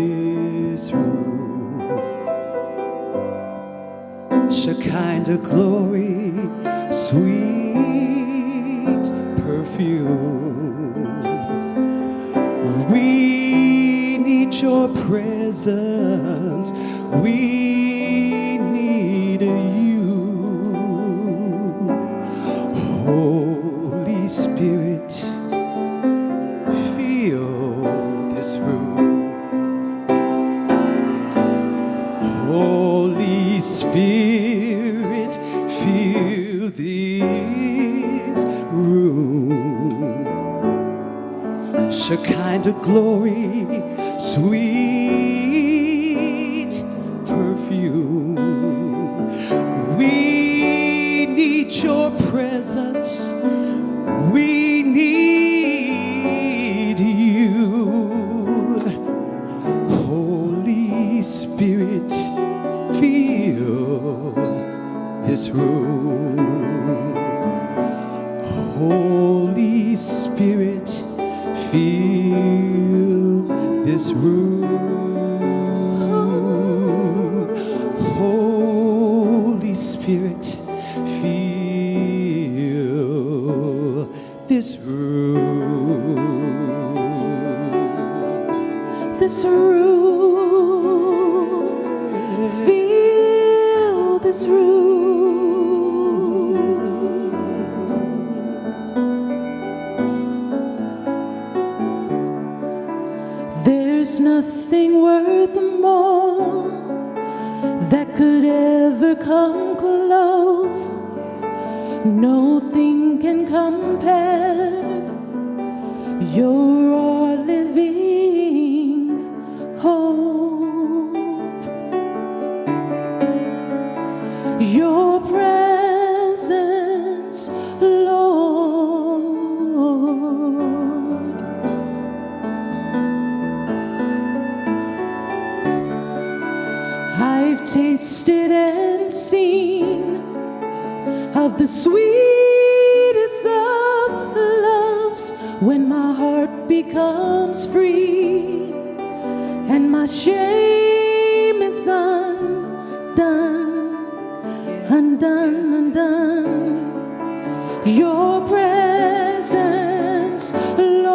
this room. Shekinah glory, sweet perfume. We need your presence. We need you. Holy Spirit, fill this room. Holy Spirit, fill this room. Shekinah glory, sweet perfume. We need your presence. We need you. Holy Spirit, fill this room. Holy Spirit, fill this room. Holy Spirit, fill this room. This room, fill this room. There's nothing worth more that could ever come close. Nothing can compare. You're our living hope. Your presence, Lord. I've tasted and seen of the sweetest of loves, when my heart becomes free and my shame is undone, undone, undone. Your presence, Lord.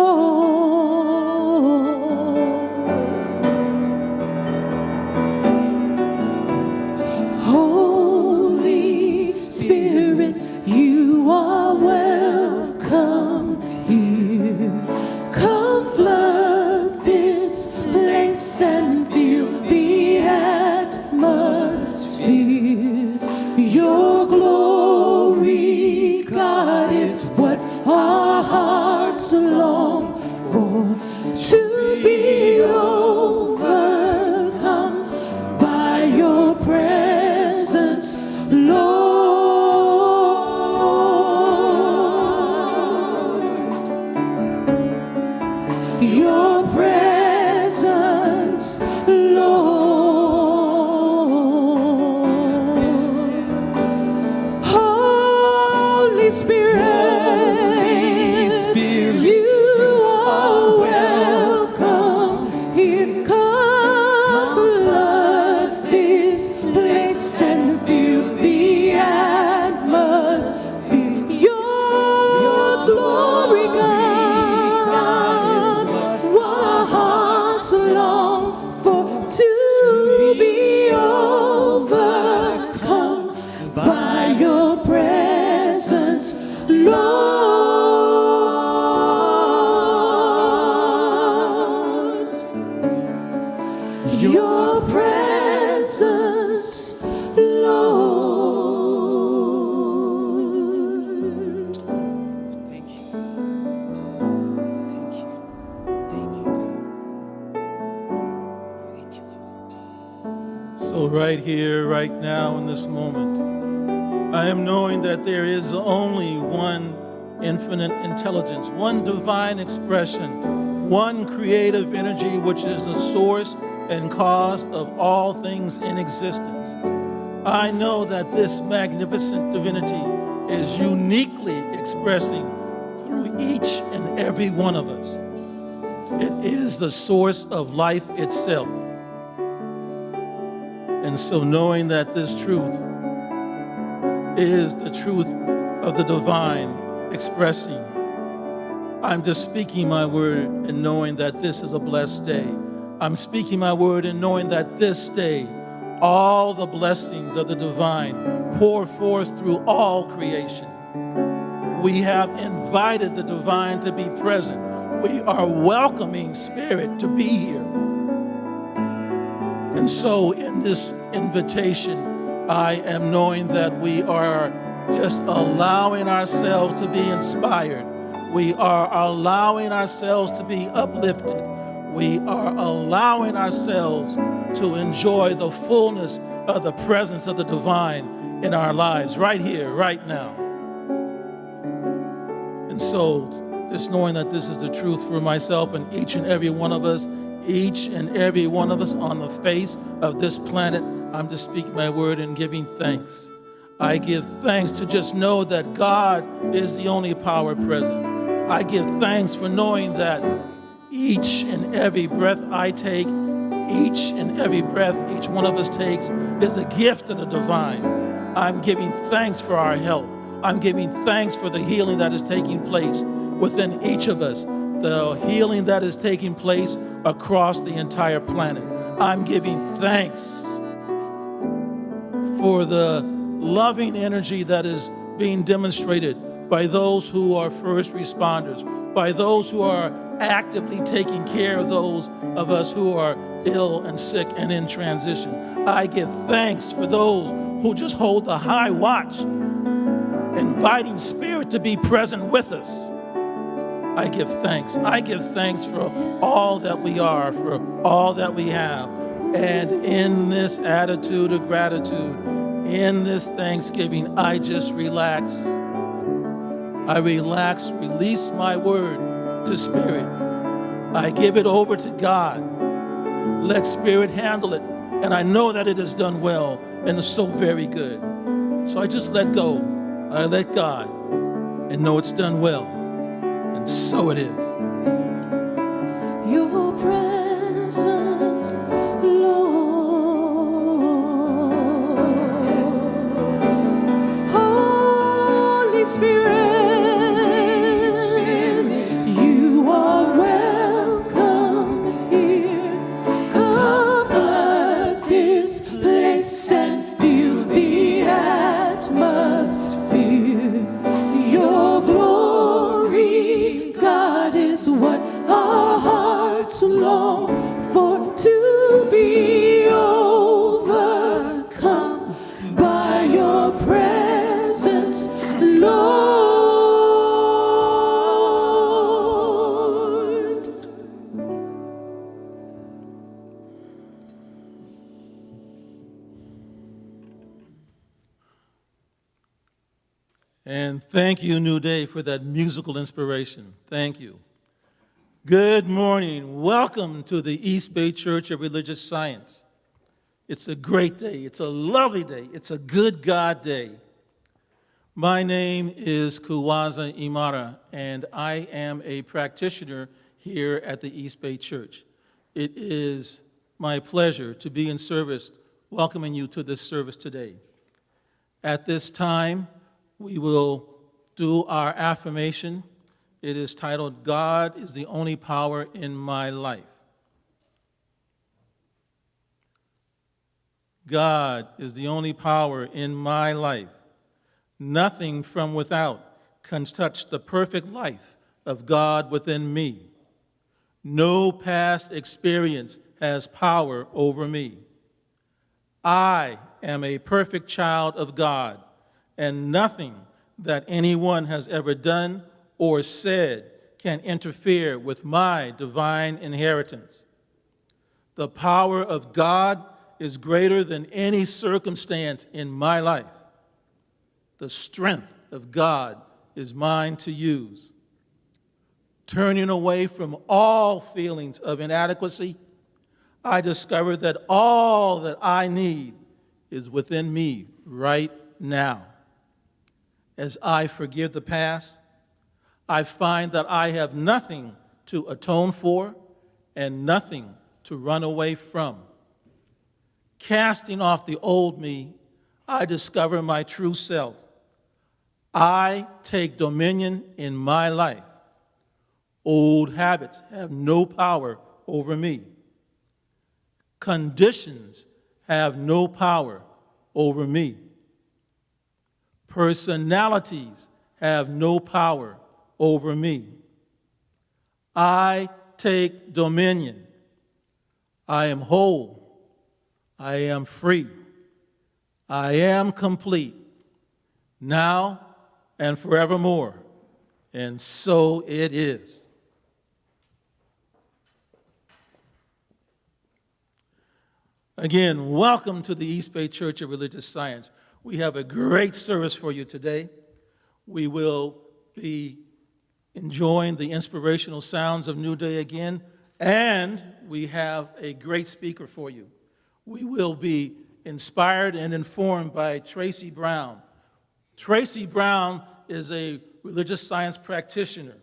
Holy Spirit, you are welcome here. Come flood this place and fill the atmosphere. Your glory, God, is what our hearts long for, to be overcome by your presence, Lord. Your presence, Lord. Holy Spirit, you are welcome here. Come flood this place and fill the atmosphere. Your glory, God, what our hearts long for, to be overcome by your presence, Lord. Your presence, Lord. Thank you. Thank you. Thank you, God. Thank you, Lord. So right here, right now, in this moment, I am knowing that there is only one infinite intelligence, one divine expression, one creative energy, which is the source and cause of all things in existence. I know that this magnificent divinity is uniquely expressing through each and every one of us. It is the source of life itself. And so knowing that this truth is the truth of the divine expressing, I'm just speaking my word and knowing that this is a blessed day. I'm speaking my word and knowing that this day, all the blessings of the divine pour forth through all creation. We have invited the divine to be present. We are welcoming Spirit to be here. And so in this invitation, I am knowing that we are just allowing ourselves to be inspired. We are allowing ourselves to be uplifted. We are allowing ourselves to enjoy the fullness of the presence of the divine in our lives, right here, right now. And so, just knowing that this is the truth for myself and each and every one of us on the face of this planet, I'm just speaking my word and giving thanks. I give thanks to just know that God is the only power present. I give thanks for knowing that each and every breath I take, each and every breath each one of us takes is a gift of the divine. I'm giving thanks for our health. I'm giving thanks for the healing that is taking place within each of us, the healing that is taking place across the entire planet. I'm giving thanks for the loving energy that is being demonstrated by those who are first responders, by those who are actively taking care of those of us who are ill and sick and in transition. I give thanks for those who just hold the high watch, inviting Spirit to be present with us. I give thanks. I give thanks for all that we are, for all that we have. And in this attitude of gratitude, in this thanksgiving, I just relax. I relax, release my word to Spirit. I give it over to God. Let Spirit handle it. And I know that it is done well and is so very good. So I just let go. I let God and know it's done well. And so it is. Your presence, Lord. Holy Spirit, you are welcome here. Come flood this place and feel the atmosphere. Your glory, God, is what our hearts long for, to be overcome by your presence, Lord. And thank you, NuDay, for that musical inspiration. Thank you. Good morning. Welcome to the EASTBAY Church of Religious Science. It's a great day. It's a lovely day. It's a good God day. My name is Kuwaza Imara, and I am a practitioner here at the EASTBAY Church. It is my pleasure to be in service, welcoming you to this service today. At this time, we will do our affirmation. It is titled, God is the only power in my life. God is the only power in my life. Nothing from without can touch the perfect life of God within me. No past experience has power over me. I am a perfect child of God, and nothing that anyone has ever done or said can interfere with my divine inheritance. The power of God is greater than any circumstance in my life. The strength of God is mine to use. Turning away from all feelings of inadequacy, I discovered that all that I need is within me right now. As I forgive the past, I find that I have nothing to atone for and nothing to run away from. Casting off the old me, I discover my true self. I take dominion in my life. Old habits have no power over me. Conditions have no power over me. Personalities have no power over me. I take dominion. I am whole. I am free. I am complete, now and forevermore. And so it is. Again, welcome to the EASTBAY Church of Religious Science. We have a great service for you today. We will be enjoying the inspirational sounds of NuDay again, and we have a great speaker for you. We will be inspired and informed by Tracy Brown. Tracy Brown is a religious science practitioner.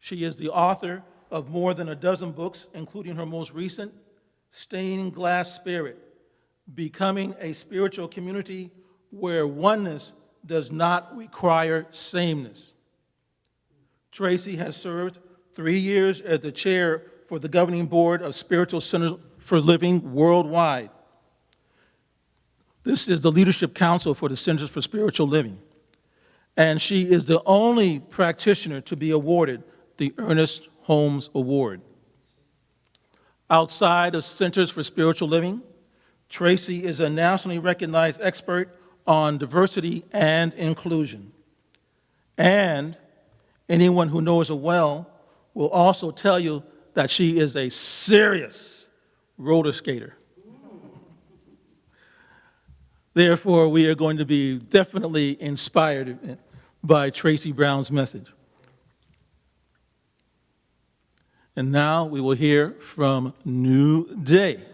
She is the author of more than a dozen books, including her most recent, Stained Glass Spirit, Becoming a Spiritual Community Where Oneness Does Not Require Sameness. Tracy has served 3 years as the chair for the governing board of Spiritual Centers for Living worldwide. This is the leadership council for the Centers for Spiritual Living. And she is the only practitioner to be awarded the Ernest Holmes Award. Outside of Centers for Spiritual Living, Tracy is a nationally recognized expert on diversity and inclusion. And anyone who knows her well will also tell you that she is a serious roller skater. Therefore, we are going to be definitely inspired by Tracy Brown's message. And now we will hear from NuDay.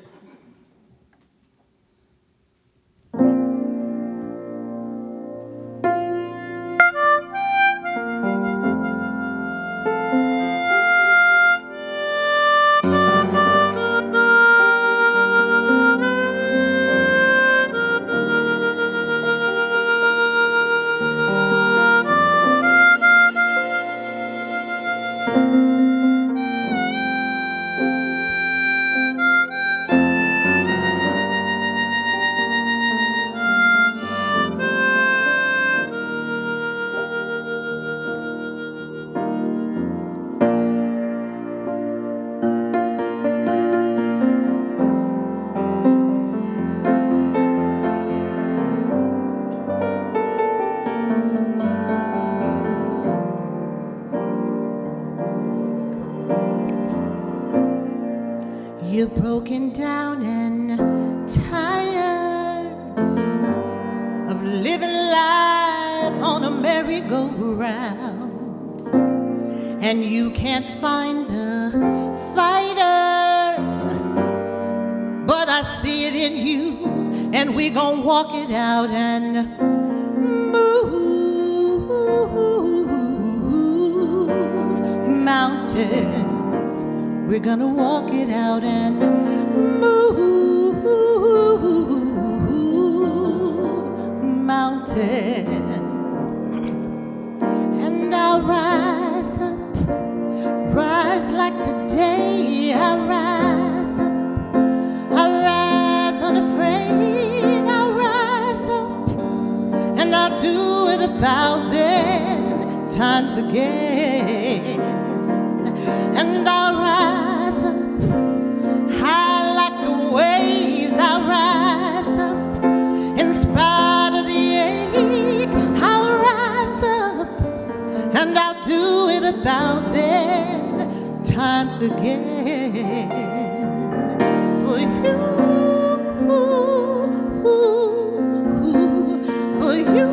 You're broken down and tired of living life on a merry-go-round, and you can't find the fighter, but I see it in you, and we're gonna walk it out and move mountains. We're gonna walk it out and move mountains. And I'll rise up, rise like the day. I'll rise up, I'll rise unafraid. I'll rise up, and I'll do it 1,000 times again. And I'll rise up, high like the waves. I'll rise up, in spite of the ache. I'll rise up, and I'll do it 1,000 times again. For you, for you, for you.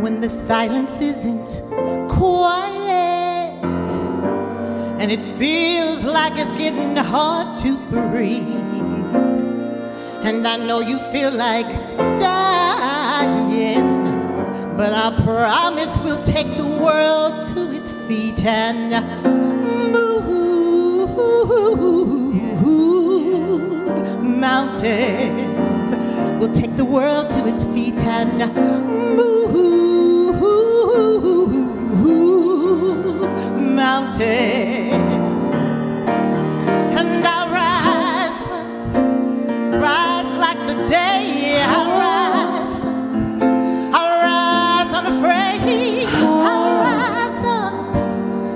When the silence isn't quiet and it feels like it's getting hard to breathe, And I know you feel like dying, but I promise we'll take the world to its feet and move mountains. We'll take the world to its feet and move mountains. And I'll rise like the day. I'll rise unafraid. I'll rise up,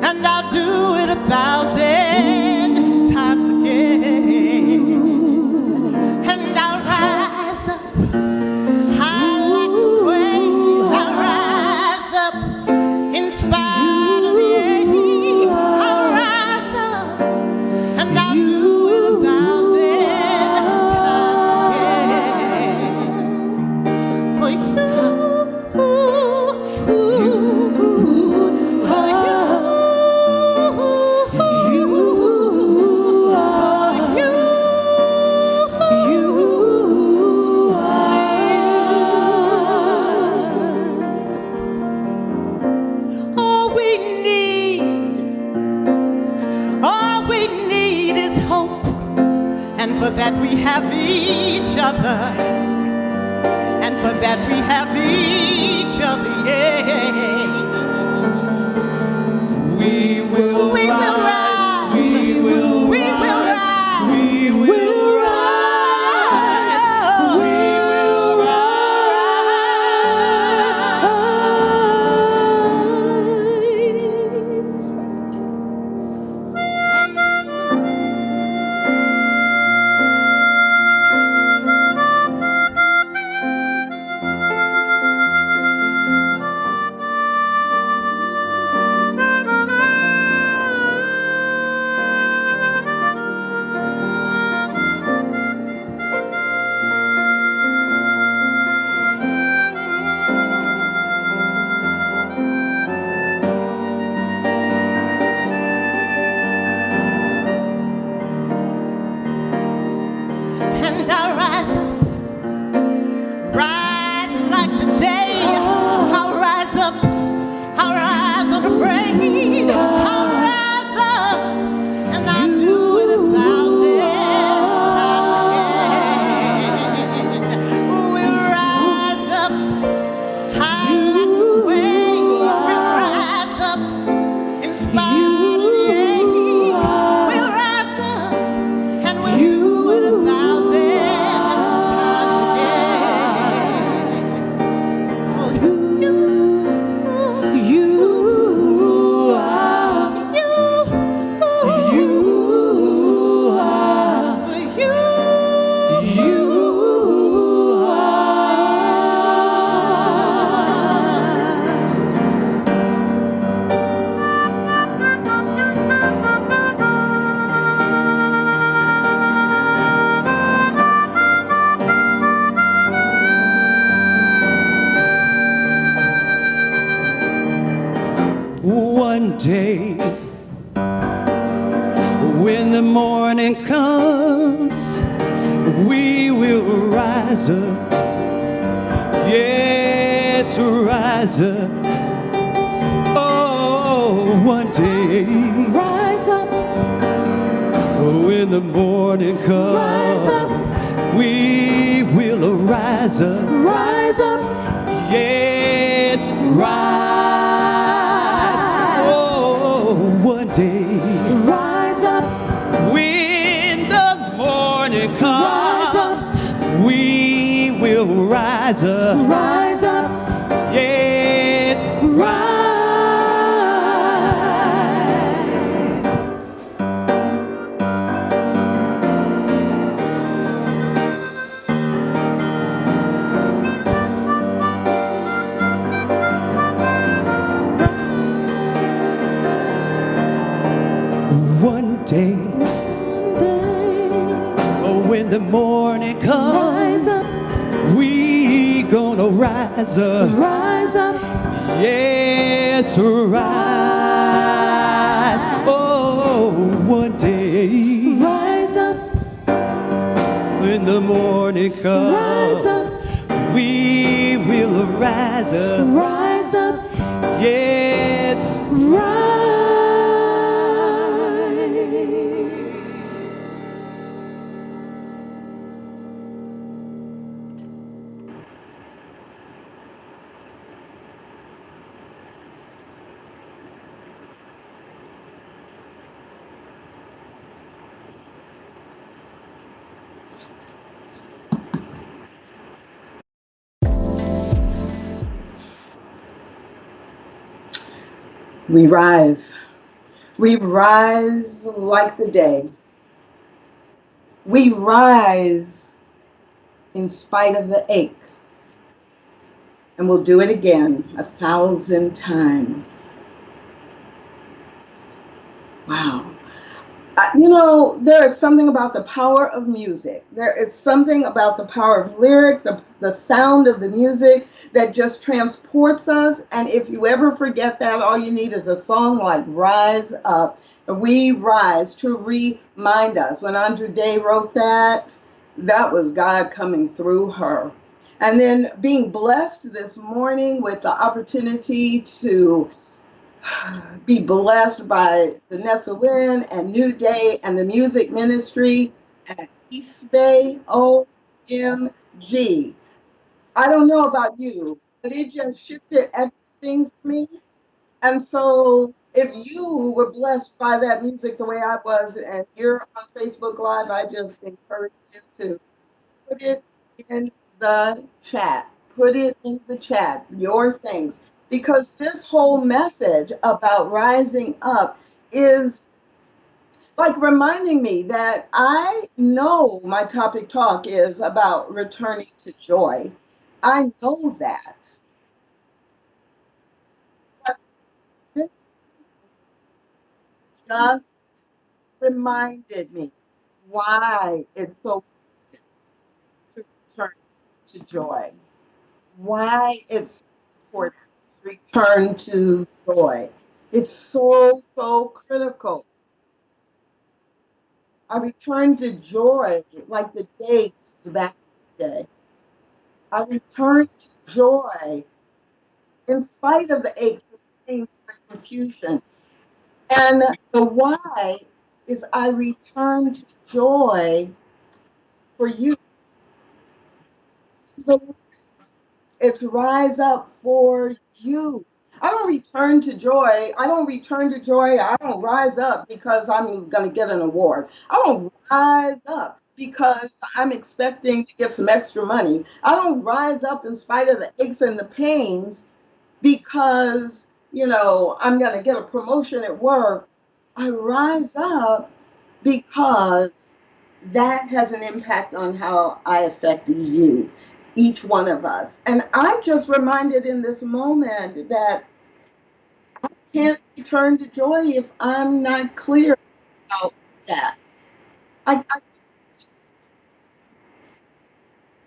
and I'll do it 1,000 times again. And I'll rise up high like the wave. I'll rise up in spite of the ache. I'll rise up, and I'll do it 1,000 times again. For you, for you, all we need is hope, and for that we have each other, and for that we have each other, yeah. We will We will rise. rise. We will We will rise. rise. We will rise. We will And I'll rise up, rise like the day. I'll rise up, I'll rise unafraid. I'll rise up, and I'll do it 1,000 times again. We'll rise up high like the wave. We'll rise up in spite of the ache. We'll rise up, and we'll do it 1,000 times again. For you, You are. you, You are. for you. You One day, when the morning comes, we will rise up. Yes, rise up. Oh, one day, Rise up, when the morning comes, rise up, we will rise up. rise up. Yes, rise. Oh, one day, Rise up, when the morning rise comes, up, we will rise up. rise up, Yes, rise. One day, oh, when the morning comes, rise up, we gonna rise up. rise up, Yes, rise. Oh, one day, rise up, when the morning comes. Rise up. We will rise up. Rise up. Yes. Rise. We rise. We rise like the day. We rise in spite of the ache. And we'll do it again 1,000 times. Wow. There is something about the power of music. There is something about the power of lyric, the sound of the music that just transports us. And if you ever forget that, all you need is a song like Rise Up. We rise to remind us. When NuDay wrote that was God coming through her. And then being blessed this morning with the opportunity to be blessed by Vanessa, Wynn, and NuDay, and the music ministry at EASTBAY, OMG. I don't know about you, but it just shifted everything for me. And so if you were blessed by that music the way I was, and you're on Facebook Live, I just encourage you to put it in the chat. Put it in the chat, your things. Because this whole message about rising up is like reminding me that I know my topic talk is about returning to joy. I know that. But this just reminded me why it's so important to return to joy. Why it's important to return to joy. It's so, so critical. I return to joy like the days back in the day. I return to joy in spite of the aches, the pains, the confusion. And the why is I return to joy for you. It's rise up for you. I don't return to joy. I don't return to joy. I don't rise up because I'm going to get an award. I don't rise up because I'm expecting to get some extra money. I don't rise up in spite of the aches and the pains because, I'm going to get a promotion at work. I rise up because that has an impact on how I affect you, each one of us. And I'm just reminded in this moment that I can't return to joy if I'm not clear about that. I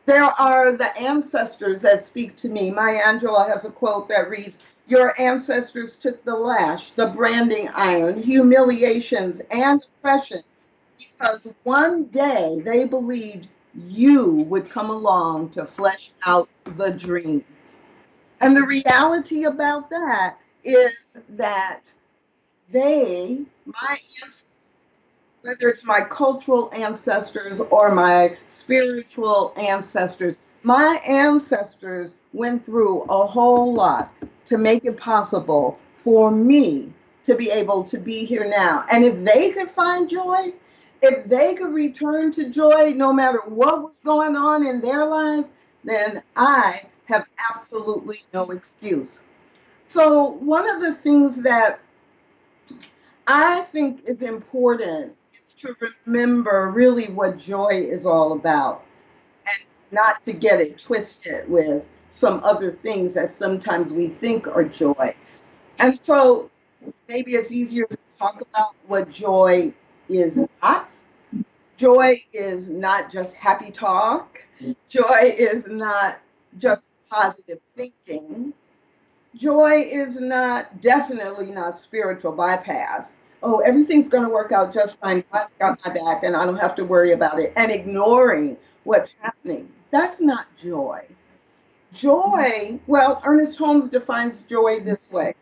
There are the ancestors that speak to me. Maya Angelou has a quote that reads, "Your ancestors took the lash, the branding iron, humiliations, and oppression because one day they believed you would come along to flesh out the dream." And the reality about that is that my ancestors, whether it's my cultural ancestors or my spiritual ancestors, my ancestors went through a whole lot to make it possible for me to be able to be here now. And if they could find joy, if they could return to joy no matter what was going on in their lives, then I have absolutely no excuse. So, one of the things that I think is important is to remember really what joy is all about and not to get it twisted with some other things that sometimes we think are joy. And so maybe it's easier to talk about what joy is not. Joy is not just happy talk. Joy is not just positive thinking. Joy is definitely not spiritual bypass. Oh, everything's going to work out just fine. God's got my back and I don't have to worry about it. And ignoring what's happening. That's not joy. Joy, well, Ernest Holmes defines joy this way.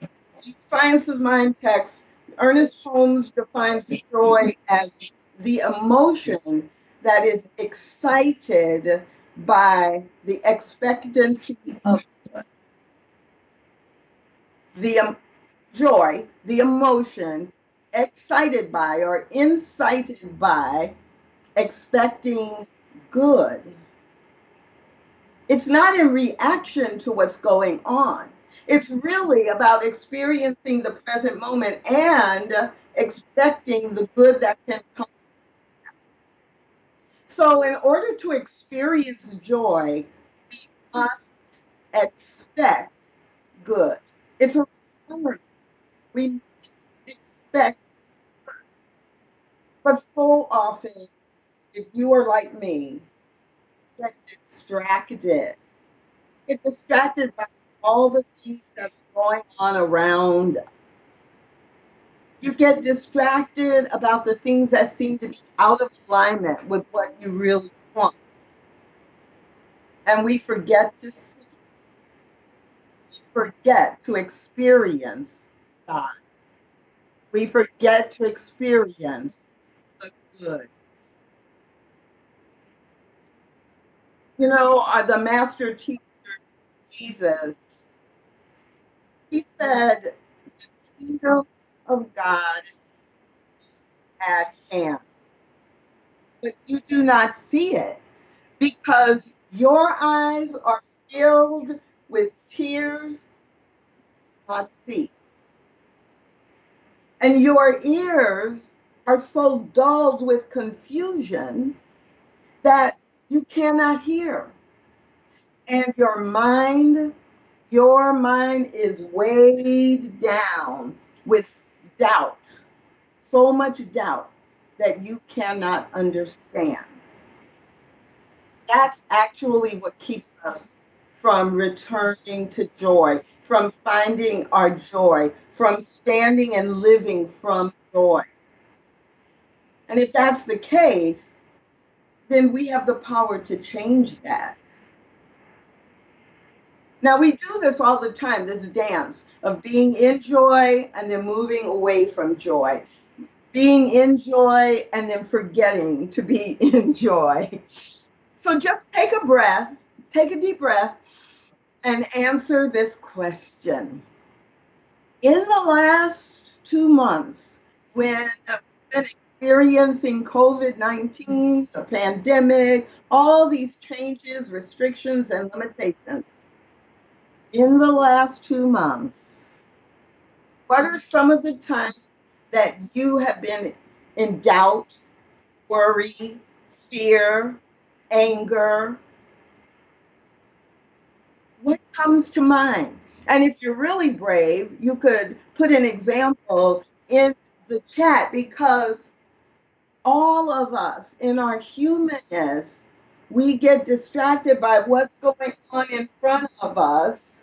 In Science of Mind text, Ernest Holmes defines joy as the emotion that is excited by the expectancy of the joy, the emotion excited by or incited by expecting good. It's not in reaction to what's going on. It's really about experiencing the present moment and expecting the good that can come. So, in order to experience joy, we must expect good. It's a requirement. We must expect, but so often, if you are like me, get distracted. Get distracted by all the things that are going on around. You get distracted about the things that seem to be out of alignment with what you really want. And we forget to see, forget to experience God. We forget to experience the good. You know, the master teacher, Jesus, he said, the kingdom of God is at hand, but you do not see it because your eyes are filled with tears, not see. And your ears are so dulled with confusion that you cannot hear. And your mind is weighed down with doubt, so much doubt that you cannot understand. That's actually what keeps us from returning to joy, from finding our joy, from standing and living from joy. And if that's the case, then we have the power to change that. Now, we do this all the time, this dance of being in joy and then moving away from joy, being in joy and then forgetting to be in joy. So just take a breath, take a deep breath, and answer this question. In the last 2 months, when I've been experiencing COVID-19, the pandemic, all these changes, restrictions, and limitations, in the last 2 months, what are some of the times that you have been in doubt, worry, fear, anger? What comes to mind? And if you're really brave, you could put an example in the chat because all of us in our humanness, we get distracted by what's going on in front of us.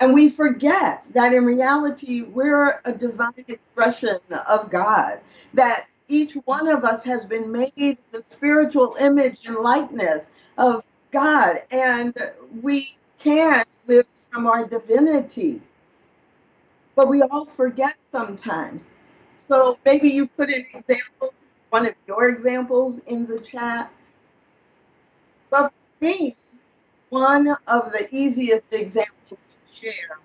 And we forget that in reality, we're a divine expression of God, that each one of us has been made the spiritual image and likeness of God, and we can live from our divinity. But we all forget sometimes. So maybe you put an example, one of your examples in the chat. But for me, one of the easiest examples to share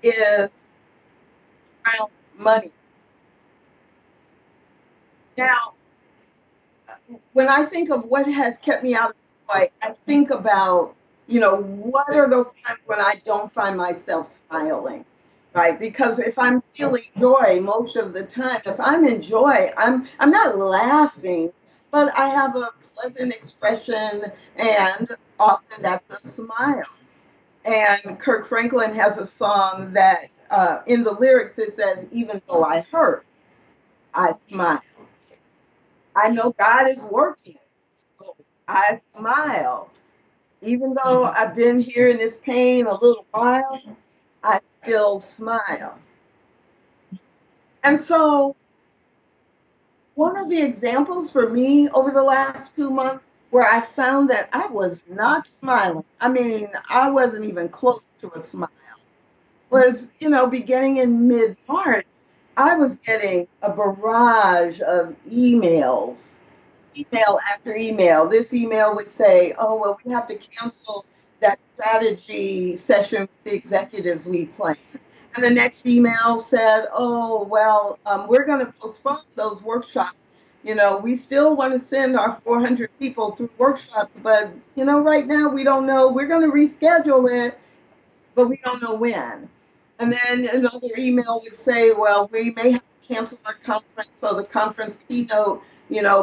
is around money. Now, when I think of what has kept me out of joy, I think about, what are those times when I don't find myself smiling, right? Because if I'm feeling joy most of the time, if I'm in joy, I'm not laughing, but I have a pleasant expression, and often that's a smile. And Kirk Franklin has a song that in the lyrics it says, even though I hurt, I smile. I know God is working, so I smile. Even though I've been here in this pain a little while, I still smile. And so one of the examples for me over the last 2 months where I found that I was not smiling. I mean, I wasn't even close to a smile. Was, beginning in mid-March, I was getting a barrage of emails, email after email. This email would say, oh, well, we have to cancel that strategy session with the executives we planned. And the next email said, oh, well, we're going to postpone those workshops. We still want to send our 400 people through workshops, but, right now we don't know. We're going to reschedule it, but we don't know when. And then another email would say, well, we may have to cancel our conference. So the conference keynote,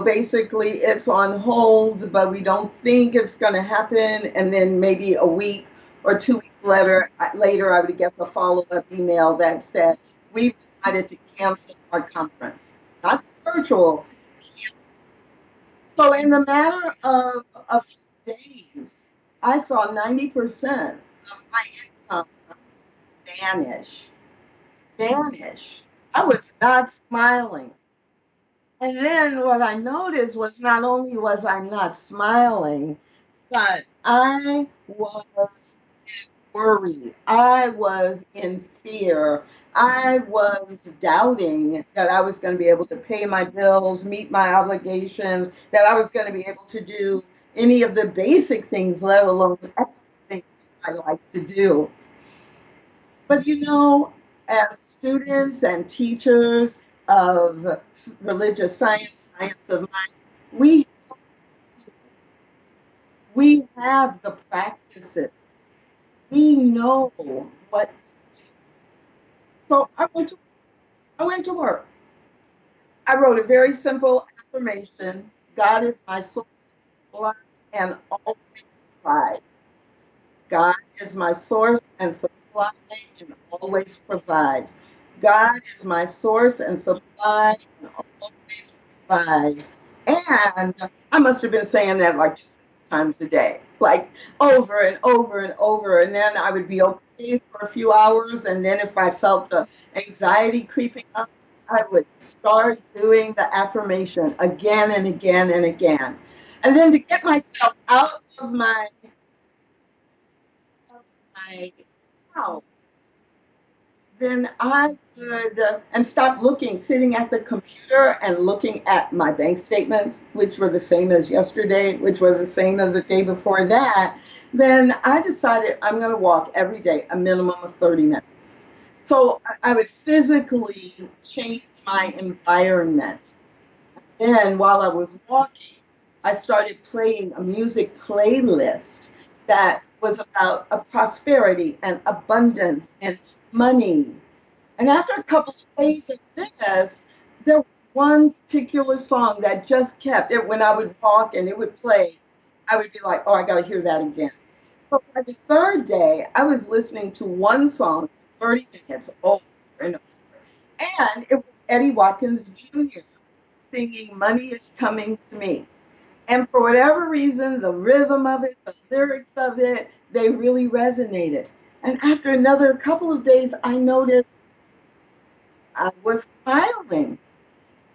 basically it's on hold, but we don't think it's going to happen. And then maybe a week or 2 weeks later, I would get the follow-up email that said, we've decided to cancel our conference, not virtual, cancel. So in the matter of a few days, I saw 90% of my income vanish. I was not smiling. And then what I noticed was not only was I not smiling, but I was worried. I was in fear. I was doubting that I was going to be able to pay my bills, meet my obligations, that I was going to be able to do any of the basic things, let alone extra things I like to do. But as students and teachers of religious science, science of mind, we have the practices. We know what to do. So I went to work. I wrote a very simple affirmation. God is my source of supply and always provides. God is my source and supply and always provides. God is my source and supply and always provides. And I must have been saying that like 2 times a day, like over and over and over. And then I would be okay for a few hours. And then if I felt the anxiety creeping up, I would start doing the affirmation again and again and again. And then to get myself out of my house, then I would and stop sitting at the computer and looking at my bank statements, which were the same as yesterday, which were the same as the day before that. Then I decided I'm going to walk every day, a minimum of 30 minutes. So I would physically change my environment. Then while I was walking, I started playing a music playlist that was about a prosperity and abundance and money. And after a couple of days of this, there was one particular song that just kept it when I would walk and it would play. I would be like, oh, I got to hear that again. So by the third day, I was listening to one song for 30 minutes over and over. And it was Eddie Watkins Jr. singing Money is Coming to Me. And for whatever reason, the rhythm of it, the lyrics of it, they really resonated. And after another couple of days, I noticed I was smiling.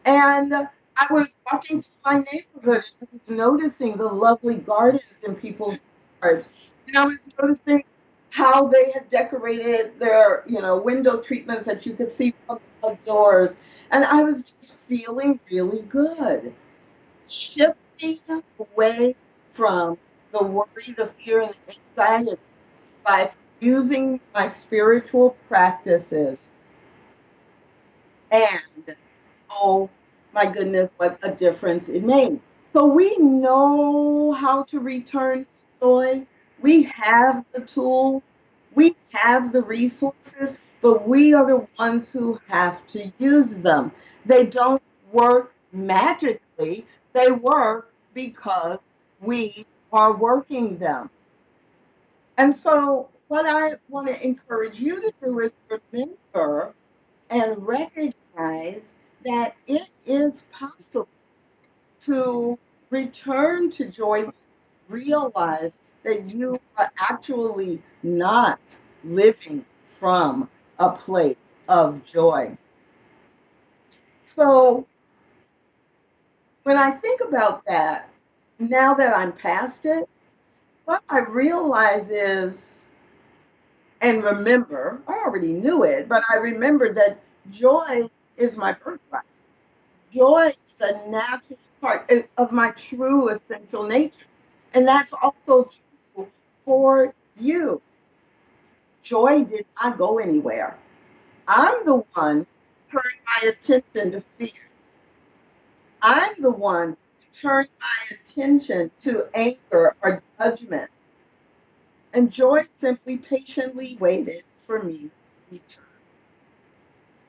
And I was walking through my neighborhood and I was noticing the lovely gardens in people's yards. And I was noticing how they had decorated their, window treatments that you could see from the outdoors. And I was just feeling really good. Shifting away from the worry, the fear, and the anxiety by using my spiritual practices. And oh my goodness, what a difference it made. So we know how to return to joy. We have the tools, we have the resources, but we are the ones who have to use them. They don't work magically, they work because we are working them. And so, what I want to encourage you to do is remember and recognize that it is possible to return to joy, realize that you are actually not living from a place of joy. So when I think about that, now that I'm past it, what I realize is, and remember, I already knew it, but I remember that joy is my birthright. Joy is a natural part of my true essential nature. And that's also true for you. Joy did not go anywhere. I'm the one who turned my attention to fear. I'm the one who turned my attention to anger or judgment. And joy simply patiently waited for me to return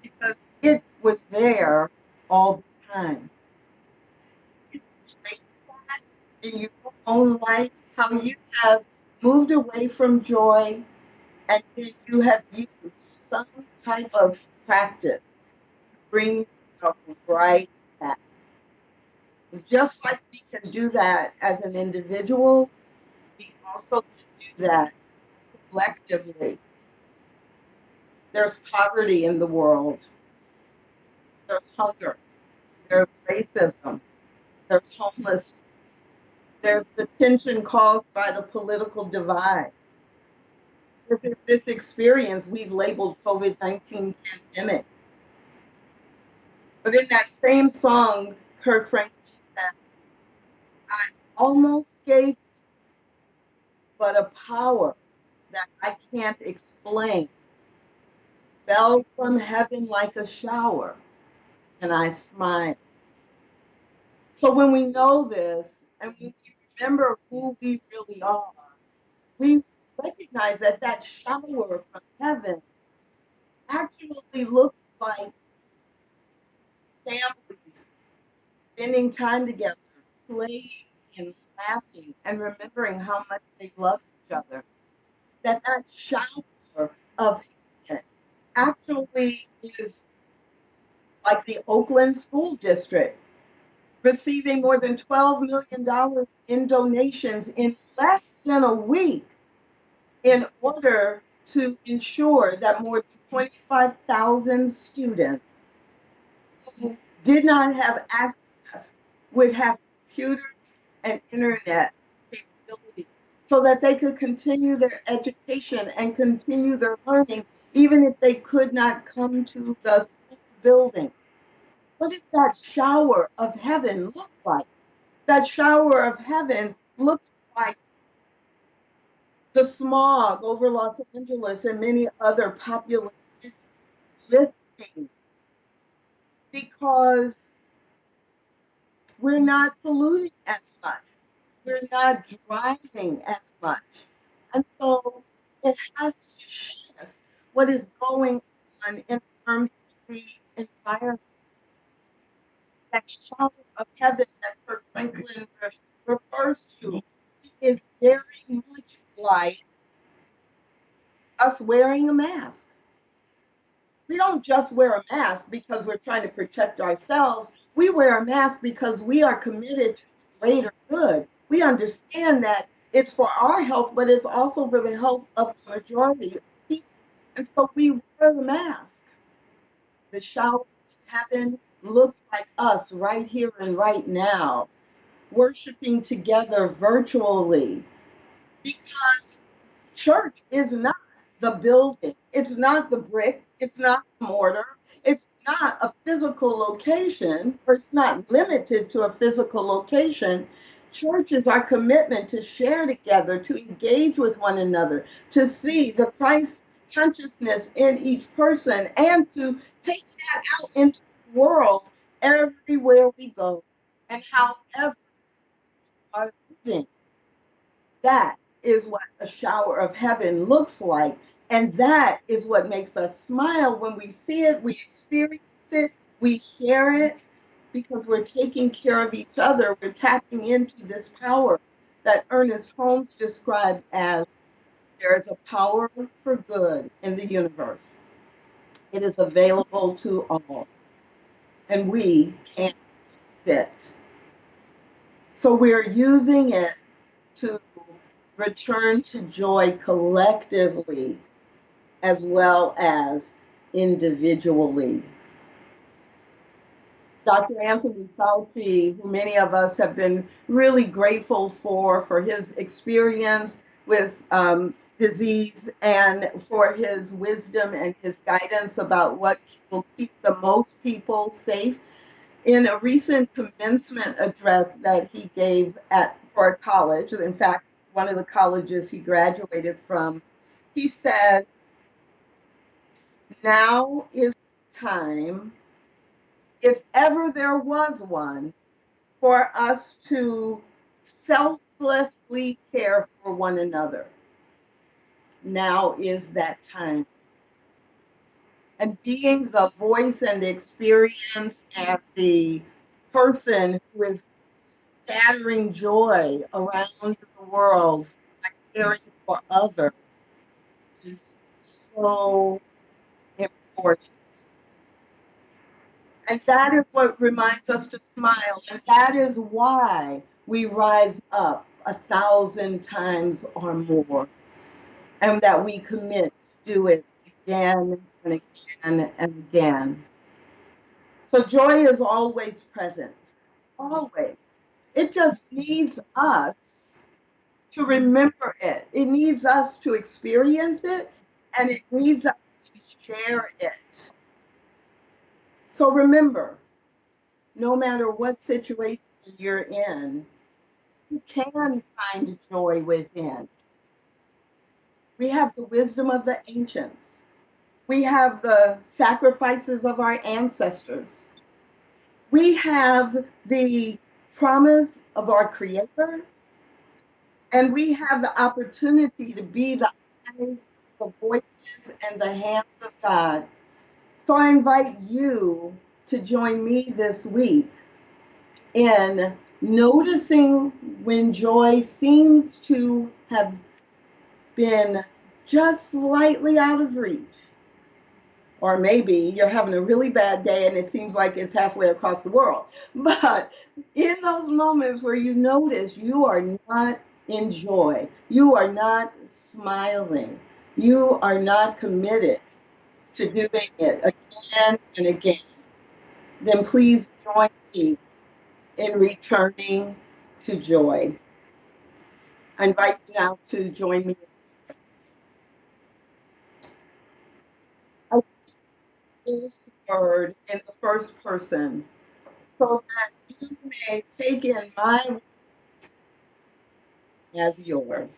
because it was there all the time. You relate that in your own life, how you have moved away from joy and then you have used some type of practice to bring yourself right back. Just like we can do that as an individual, we also can do that collectively. There's poverty in the world. There's hunger. There's racism. There's homelessness. There's the tension caused by the political divide. This experience we've labeled COVID-19 pandemic. But in that same song, Kirk Franklin said, I almost gave, but a power that I can't explain fell from heaven like a shower, and I smiled. So when we know this, and when we remember who we really are, we recognize that that shower from heaven actually looks like families spending time together, playing and laughing and remembering how much they love each other. That shower of heaven actually is like the Oakland School District receiving more than $12 million in donations in less than a week in order to ensure that more than 25,000 students who did not have access would have computers and internet capabilities so that they could continue their education and continue their learning, even if they could not come to the school building. What does that shower of heaven look like? That shower of heaven looks like the smog over Los Angeles and many other populous cities lifting because we're not polluting as much. We're not driving as much. And so it has to shift what is going on in terms of the environment. That shower of heaven that Kirk Franklin refers to is very much like us wearing a mask. We don't just wear a mask because we're trying to protect ourselves. We wear a mask because we are committed to greater good. We understand that it's for our health, but it's also for the health of the majority of people. And so we wear the mask. The shower of heaven looks like us right here and right now, worshiping together virtually, because church is not the building, it's not the brick, it's not the mortar, it's not a physical location, or it's not limited to a physical location. Church is our commitment to share together, to engage with one another, to see the Christ consciousness in each person, and to take that out into the world everywhere we go and however we are living. That is what a shower of heaven looks like. And that is what makes us smile when we see it, we experience it, we share it, because we're taking care of each other. We're tapping into this power that Ernest Holmes described as there is a power for good in the universe. It is available to all, and we can't use it. So we're using it to return to joy collectively as well as individually. Dr. Anthony Fauci, who many of us have been really grateful for his experience with disease and for his wisdom and his guidance about what will keep the most people safe. In a recent commencement address that he gave for a college, in fact, one of the colleges he graduated from, he said, "Now is the time, if ever there was one, for us to selflessly care for one another. Now is that time." And being the voice and the experience and the person who is scattering joy around the world by caring for others is so important. And that is what reminds us to smile. And that is why we rise up 1,000 times or more. And that we commit to do it again and again and again. So joy is always present. Always. It just needs us to remember it. It needs us to experience it, and it needs us to share it. So remember, no matter what situation you're in, you can find joy within. We have the wisdom of the ancients. We have the sacrifices of our ancestors. We have the promise of our Creator, and we have the opportunity to be the eyes, the voices, and the hands of God. So I invite you to join me this week in noticing when joy seems to have been just slightly out of reach. Or maybe you're having a really bad day and it seems like it's halfway across the world. But in those moments where you notice you are not in joy, you are not smiling, you are not committed to doing it again and again, then please join me in returning to joy. I invite you now to join me. I use the word in the first person so that you may take in my words as yours.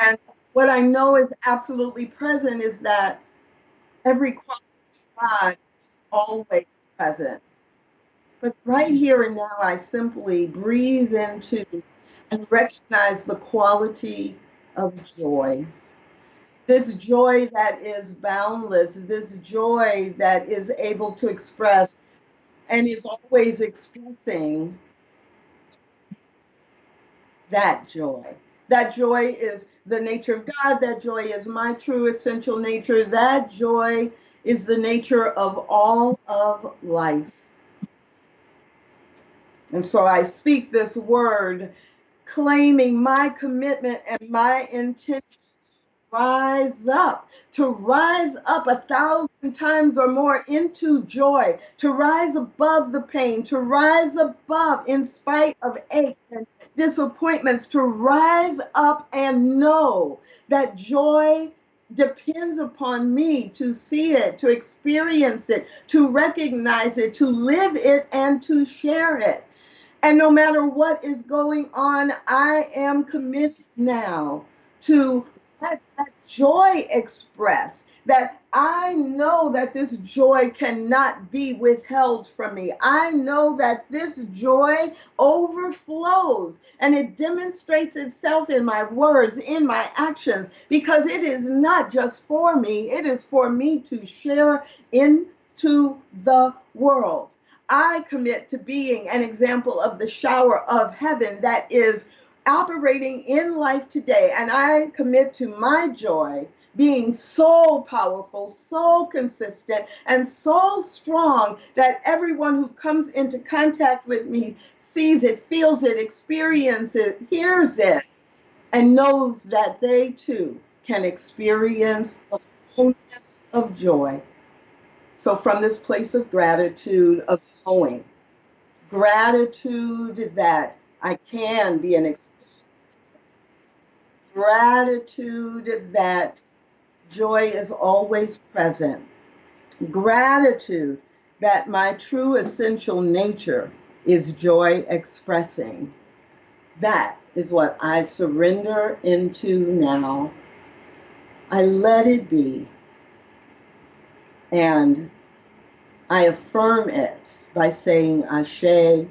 And what I know is absolutely present is that every quality of God is always present. But right here and now, I simply breathe into and recognize the quality of joy. This joy that is boundless, this joy that is able to express and is always expressing that joy. That joy is the nature of God. That joy is my true essential nature. That joy is the nature of all of life. And so I speak this word, claiming my commitment and my intention to rise up 1,000 times or more into joy, to rise above the pain, to rise above in spite of aches and disappointments, to rise up and know that joy depends upon me to see it, to experience it, to recognize it, to live it, and to share it. And no matter what is going on, I am committed now to let that joy express, that I know that this joy cannot be withheld from me. I know that this joy overflows and it demonstrates itself in my words, in my actions, because it is not just for me, it is for me to share into the world. I commit to being an example of the shower of heaven that is operating in life today. And I commit to my joy being so powerful, so consistent, and so strong that everyone who comes into contact with me sees it, feels it, experiences it, hears it, and knows that they too can experience the fullness of joy. So from this place of gratitude, of knowing, gratitude that I can be an expression, gratitude that joy is always present, gratitude that my true essential nature is joy expressing. That is what I surrender into now. I let it be. And I affirm it by saying Ashe,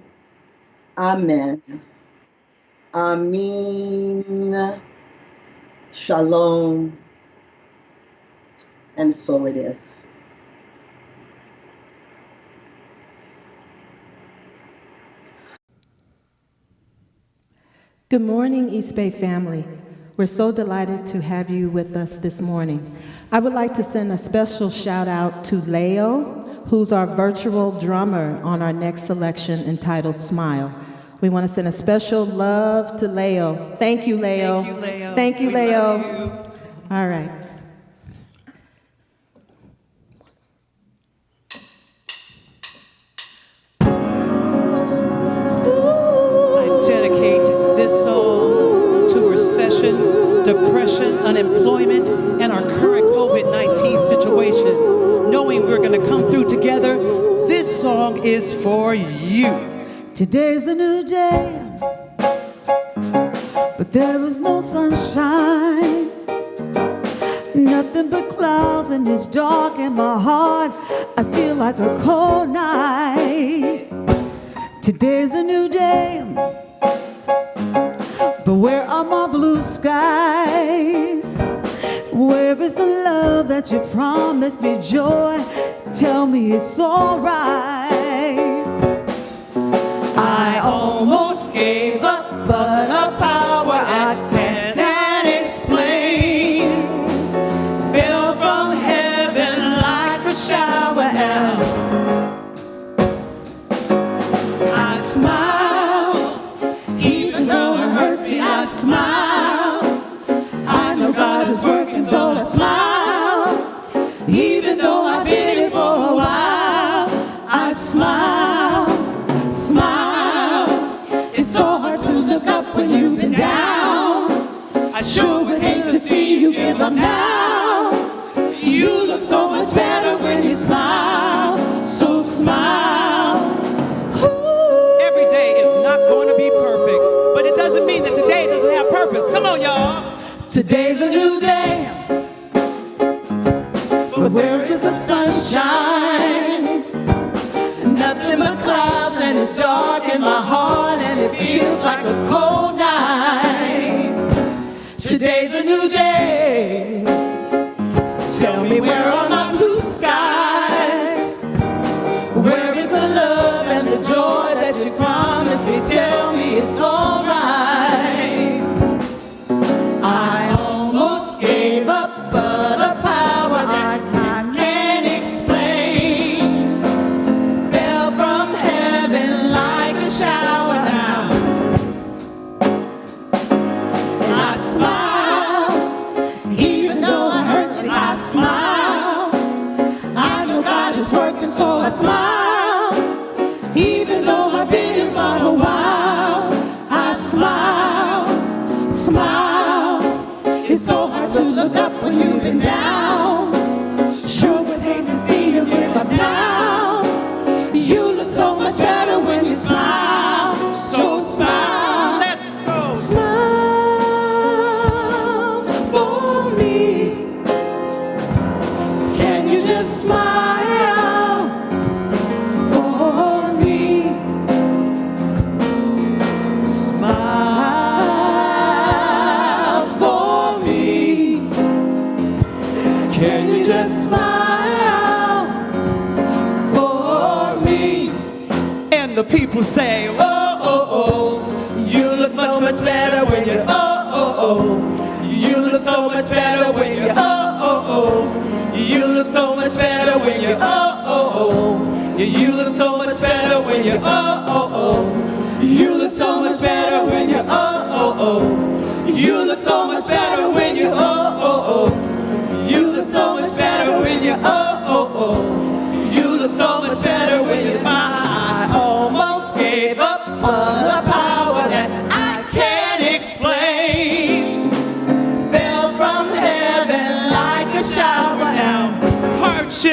Amen, Amin, Shalom, and so it is. Good morning, East Bay family. We're so delighted to have you with us this morning. I would like to send a special shout out to Leo, who's our virtual drummer on our next selection entitled Smile. We want to send a special love to Leo. Thank you, Leo. Thank you, Leo. Thank you, We Leo. love you. All right. I dedicate this song to recession, depression, unemployment, and our current COVID-19 situation. Knowing we're going to come through together, this song is for you. Today's a new day, but there is no sunshine. Nothing but clouds, and it's dark in my heart. I feel like a cold night. Today's a new day, but where are my blue skies? Where is the love that you promised me, joy? Tell me it's alright. I almost gave up, but a power I cannot explain fell from heaven like a shower, and I smile, even though it hurts me. I smile. I know God is working, so I smile, even though I've been here for a while. I smile, smile. It's so hard to look up when you've been down. I sure would hate to see you give up now. You look so much better when you smile, so smile. Ooh. Every day is not going to be perfect, but it doesn't mean that the day doesn't have purpose. Come on, y'all. Today's a new day, but where is the sunshine? Nothing but clouds, and it's dark in my heart, and it feels like a cold night. Today's a new day. Tell me, where are my blue skies? Where is the love and the joy that you promised me? Tell me it's alright. I almost gave up, but a power I can't explain fell from heaven like a shower now. I smile, even though it hurts. I smile. I know God is working, so I smile, even though I've been here for a while. I smile, smile. It's so hard to look up when you've been down. Sure would hate to see you give up now. You look so much better when you smile, so smile. Let's go. Smile for me. Can you just smile for me? Smile for me. Can you just smile for me? And the people say, Oh, oh, oh, you look so much better when you, oh, oh, oh. You look so much better when you, oh, oh, oh. You look so much better when you, oh, oh, oh. You look so much better when you, oh, oh, oh. You look so much better when you, oh, oh, oh. You look so much better when you, oh, oh, oh. You look so much better when you, oh, oh, oh.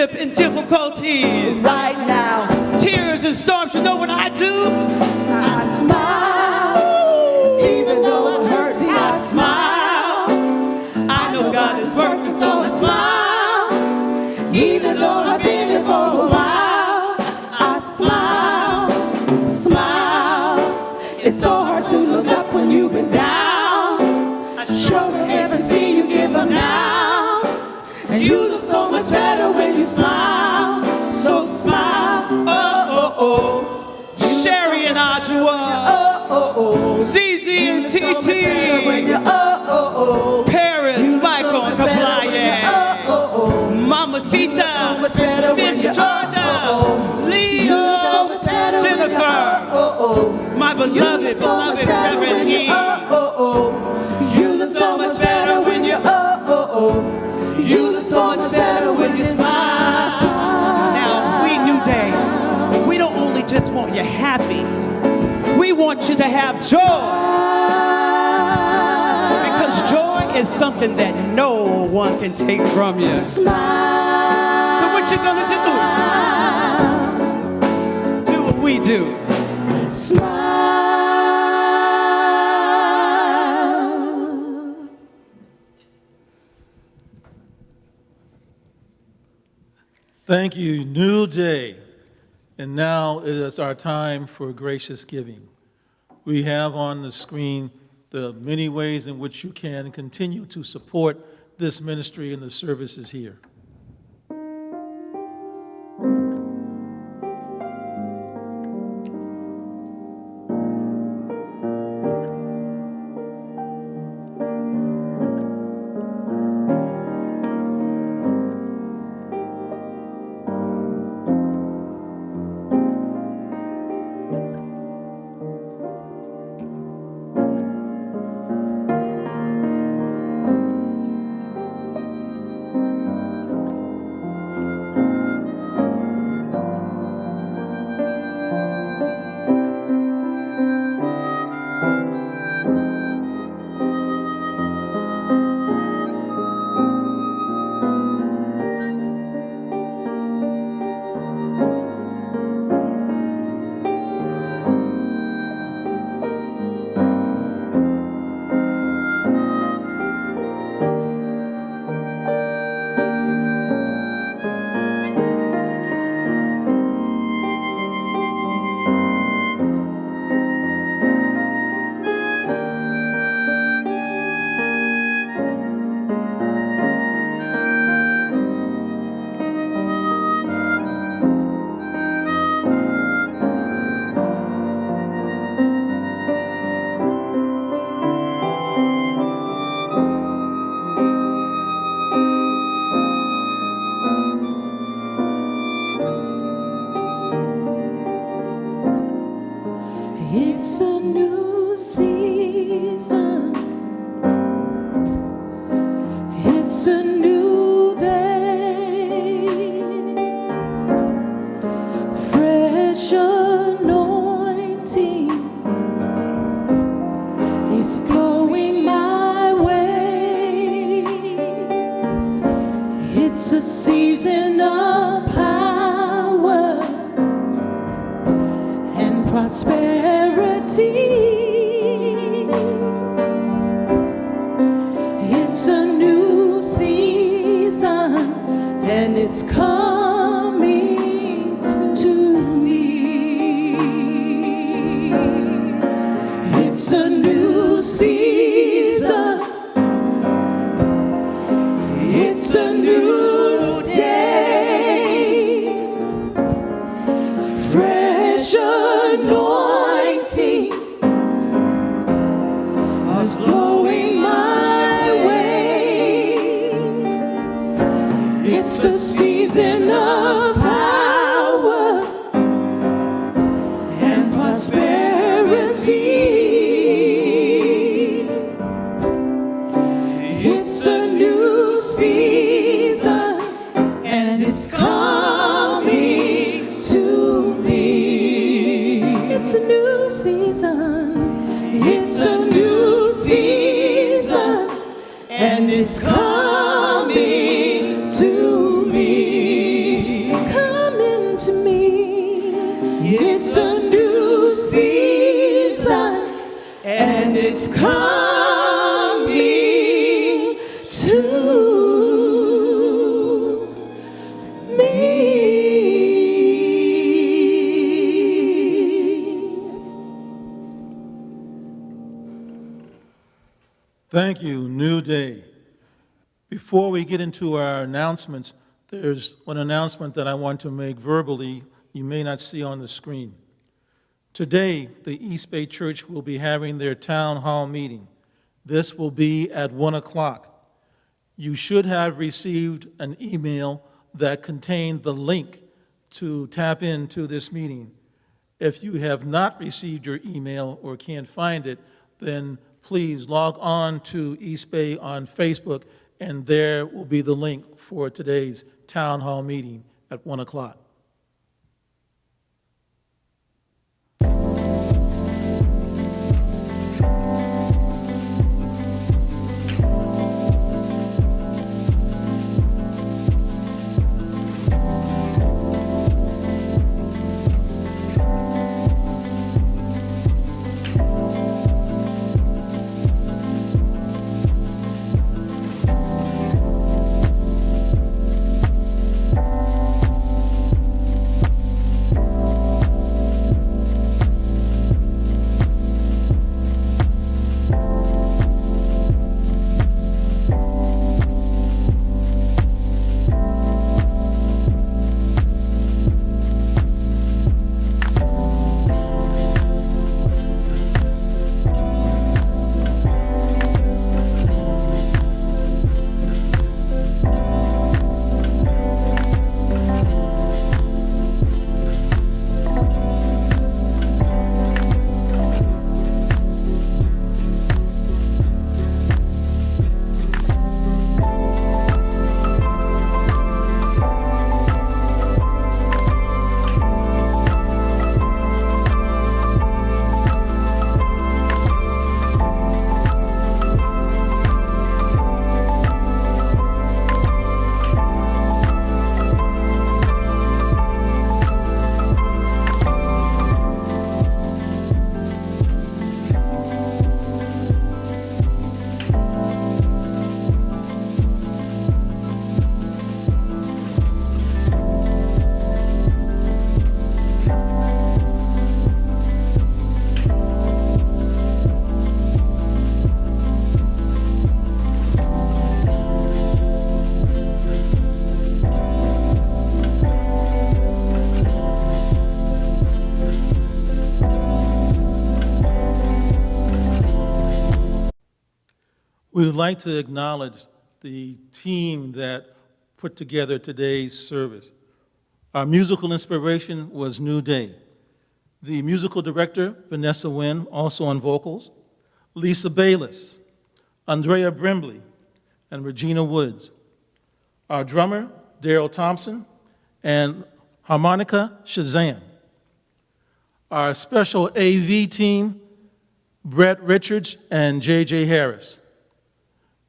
hardship and difficulties. Right now, Tears and storms, you know what I do? I smile. Even though it hurts, I smile. I know God is working, so I smile. Even though I've been here for a while, I smile, smile. It's so hard to look up when you've been down. Sure would hate to see you give up now. And you look so much better when you smile. So smile. Oh, oh, oh. Sherry and Adjua, Oh, oh, oh. ZZ and So much better when TT, you oh, oh, oh. Paris, Michael and Kaplaya, Oh, oh, oh. Mamacita, So much better when Miss you Georgia, oh, oh, oh. Leo, So much better when you Jennifer, oh, oh, my oh. beloved, So much beloved better Reverend when you E. oh, oh, oh. You look so much better when you oh, oh, oh. You look so much better when you smile. Now, we NuDay, we don't only just want you happy, we want you to have joy. Because joy is something that no one can take from you. Smile. So what you gonna do? Do what we do. Smile. Thank you, NuDay. And now it is our time for gracious giving. We have on the screen the many ways in which you can continue to support this ministry and the services here. It's a new season. It's a new day. Fresh anointing is flowing my way. It's a season of power and prosperity. It's a new season and it's coming to me. It's a new season. It's a new day. Fresh anointing is flowing my way. It's a season of power and prosperity. It's a new season and it's coming to me. It's a new season. It's a new season and it's coming to me. Thank you, NuDay. Before we get into our announcements, there's one announcement that I want to make verbally you may not see on the screen. Today, the EASTBAY Church will be having their town hall meeting. This will be at 1 o'clock. You should have received an email that contained the link to tap into this meeting. If you have not received your email or can't find it, then please log on to EASTBAY on Facebook, and there will be the link for today's town hall meeting at 1 o'clock. We would like to acknowledge the team that put together today's service. Our musical inspiration was NuDay. The musical director, Vanessa Wynn, also on vocals, Lisa Bayless, Andrea Brimbley, and Regina Woods. Our drummer, Daryl Thompson, and harmonica, Shazam. Our special AV team, Brett Richards and J.J. Harris.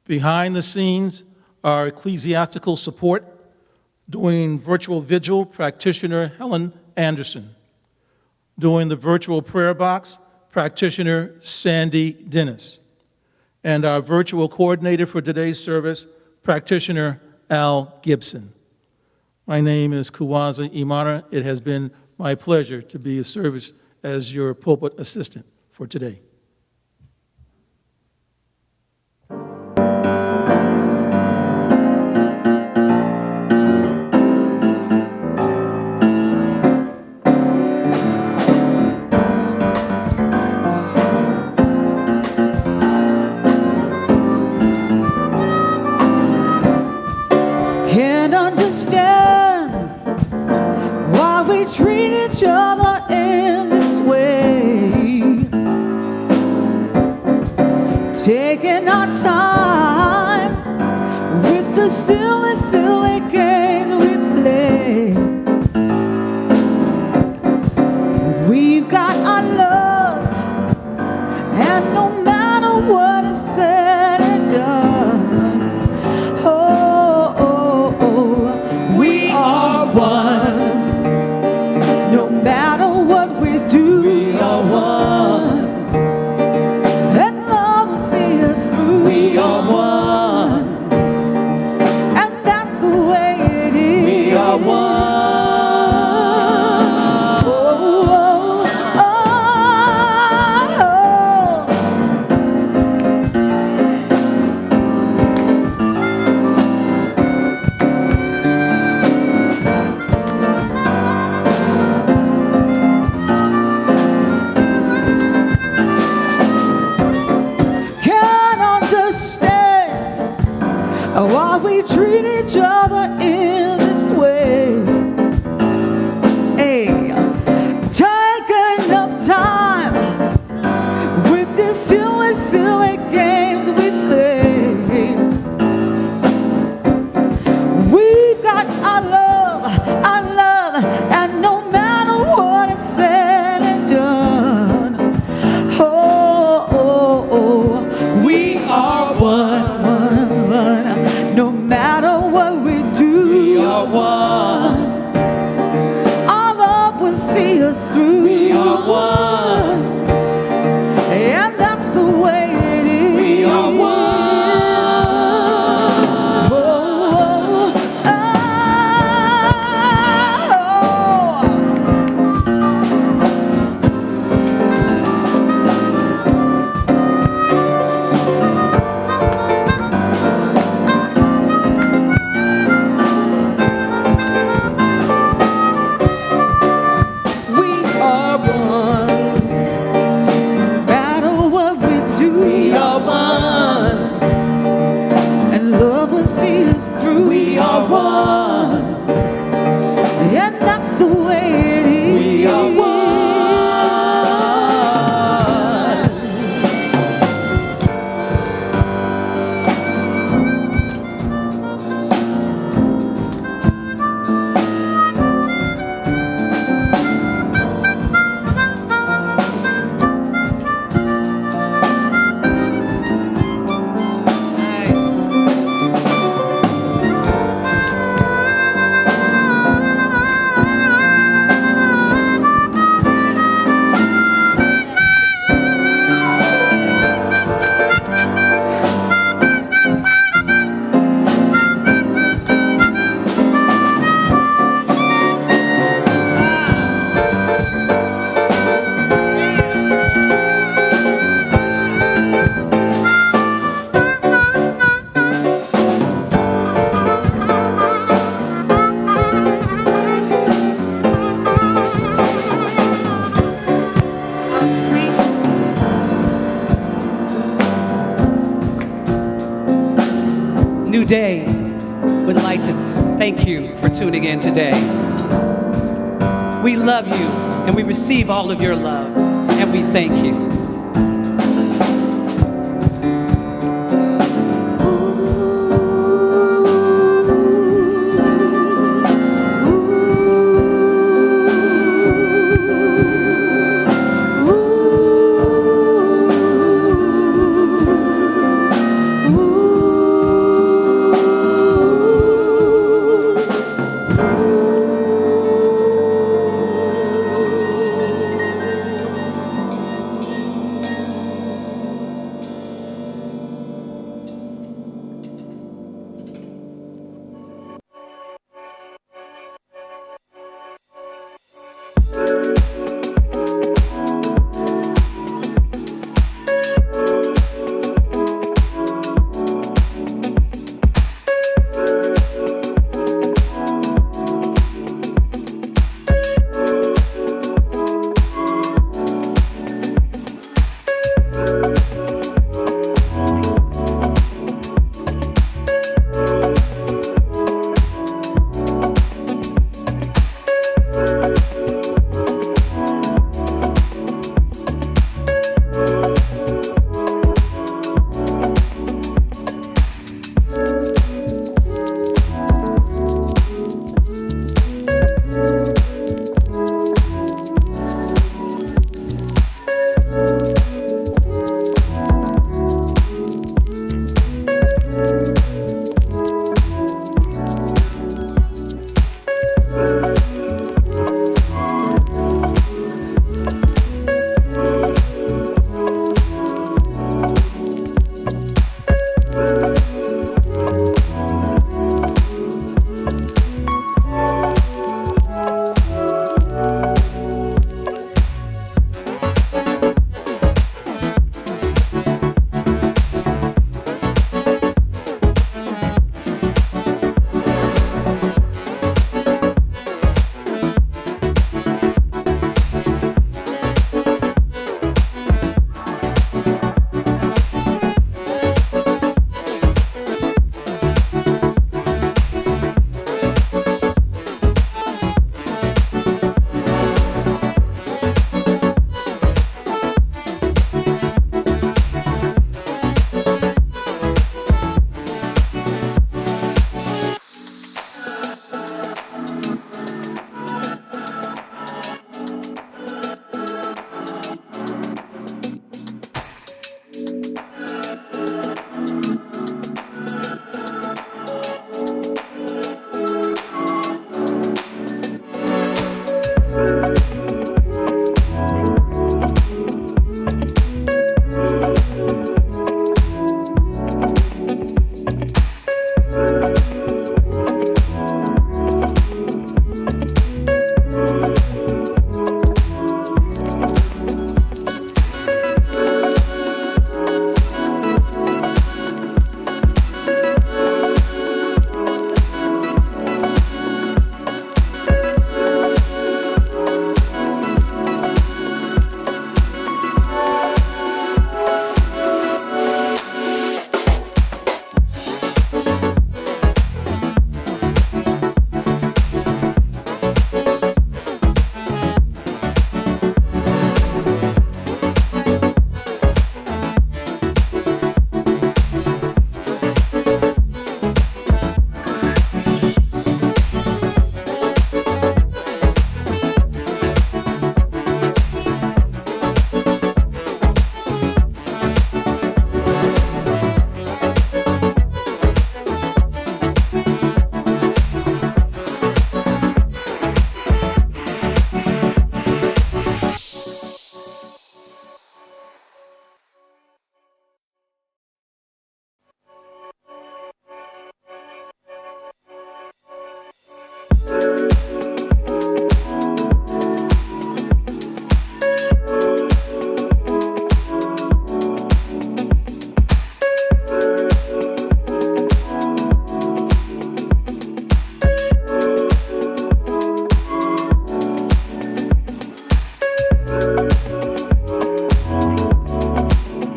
Behind the scenes, our ecclesiastical support, doing virtual vigil, practitioner Helen Anderson. Doing the virtual prayer box, practitioner Sandy Dennis. And our virtual coordinator for today's service, practitioner Al Gibson. My name is Kuwaza Imara. It has been my pleasure to be of service as your pulpit assistant for today. Can't understand why we treat each other in this way. Taking our time with the silly, silly games we play. We've got our love, and no matter what is said and done, we are one. No matter what we do, we are one. And love will see us through. We are one. And that's the way it is. We are one. why we treat each other in this way. Hey, take enough time with these silly, silly games we play. We've got our love, and no matter what is said and done, we are one. No matter what we do, we are one. Our love will see us through. We are one, and that's the way it is. We are one. We are one, and that's the way it is. We are one. NuDay would like to thank you for tuning in today. We love you, and we receive all of your love, and we thank you.